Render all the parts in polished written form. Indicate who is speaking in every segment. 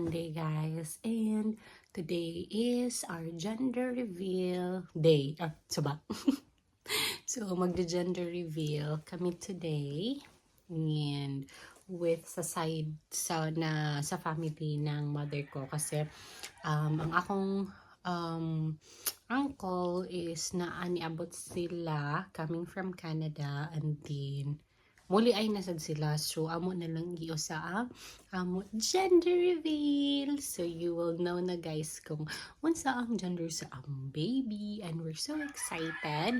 Speaker 1: Monday, guys, and today is our gender reveal day. So magde-gender reveal kami today, and with sa side sa family ng mother ko kasi ang akong uncle is naaniabot sila coming from Canada, and then muli ay nasad sila, so amo na lang iyo sa amo gender reveal. So you will know na guys kung unsa ang gender sa among baby, and we're so excited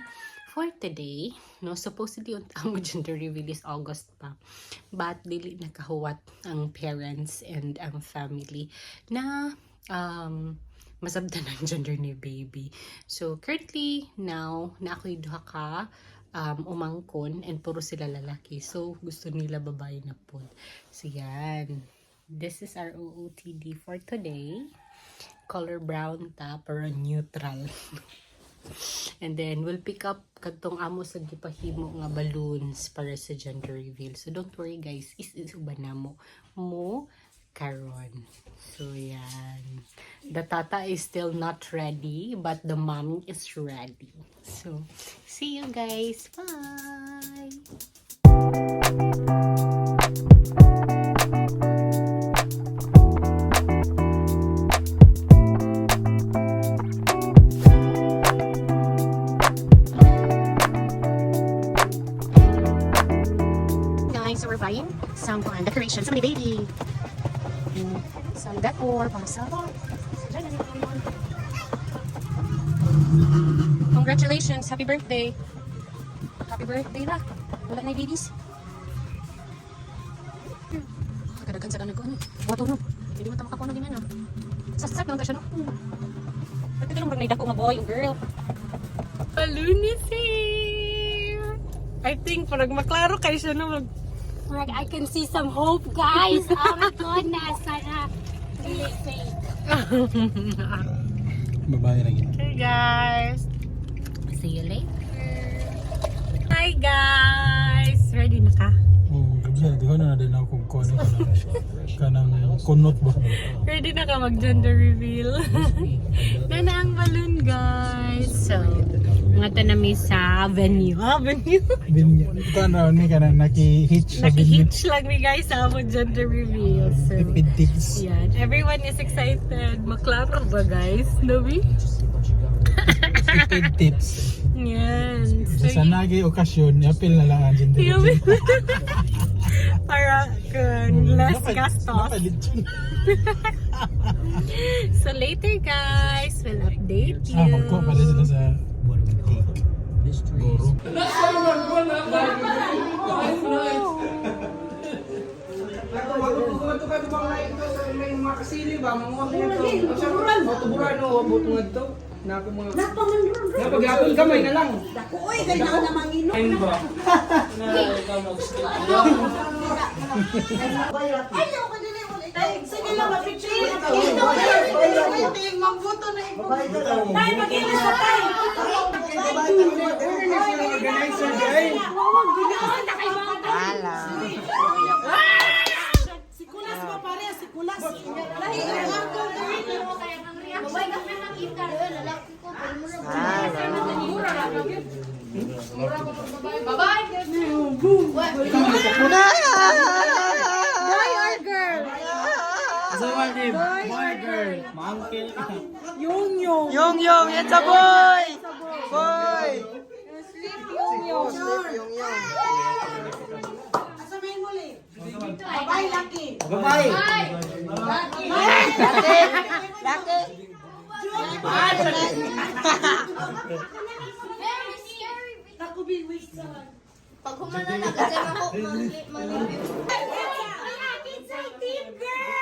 Speaker 1: for today. No, supposedly ang gender reveal is August pa, but dili nakahuwat ang parents and ang family na masabtan ang gender ni baby. So currently now na ako'y duha ka umangkon, and puro sila lalaki, so gusto nila babae na po. So yan, this is our OOTD for today. Color brown ta, pero neutral. And then we'll pick up kadtong amo sa gipahimo nga balloons para sa gender reveal. So don't worry guys, is-uban na mo karon. So yan, the tata is still not ready, but the mommy is ready. So see you guys, bye. Guys, so we're buying some decorations for the baby. Some decor para sa congratulations, happy birthday. Happy birthday na. Wala na babies. Kadagan sa kanag-ano. Wato no. Hindi mo ta makakuha ng ganyan. Sasat lang ta siya no. Pati ka lang mag naidako nga boy o girl. Balloon is here. I think parang maklaro kayo siya no.
Speaker 2: Like I can see some hope, guys. Oh my goodness, sana really fake.
Speaker 3: Babae lagi.
Speaker 1: Okay guys, see you later. Hi guys, ready na ka?
Speaker 3: Oh, gabi di ko na din ako kung ano kanang kunot ba.
Speaker 1: Ready na ka mag gender reveal? Nana ang balloon guys. So mga tanami sa venue. Venue.
Speaker 3: Ito na ni kanang naki-hitch sa video.
Speaker 1: Naki-hitch lang ni guys sa among gender reveal. So
Speaker 3: Tips.
Speaker 1: yan, everyone is excited. Maklaro ba guys? Nobi?
Speaker 3: Tips.
Speaker 1: Yan. So,
Speaker 3: Sa nagi okasyon, apil na lang ang gender.
Speaker 1: para less gastos. So later guys, we'll update you.
Speaker 3: Magko pala sila sa Goro.
Speaker 4: Napag-apon kamay na lang. Dako, oy, kaya na naman inom. Ayun ba? Ayaw ka din eh. Sige lang, ma-picture. Ito ka din. Mambuto na ito. Tayo, mag-inis na tayo.
Speaker 5: Organizer guys.
Speaker 4: Si Kulas pa pare, si Kulas.
Speaker 5: Boy girl. Monkey.
Speaker 4: Yung.
Speaker 5: It's a boy. Boy.
Speaker 4: Asa may muli? Babay, laki.
Speaker 5: Babae.
Speaker 4: Laki. Ako biwis sa.
Speaker 2: Pag humana na kasi ako,
Speaker 4: Team girl!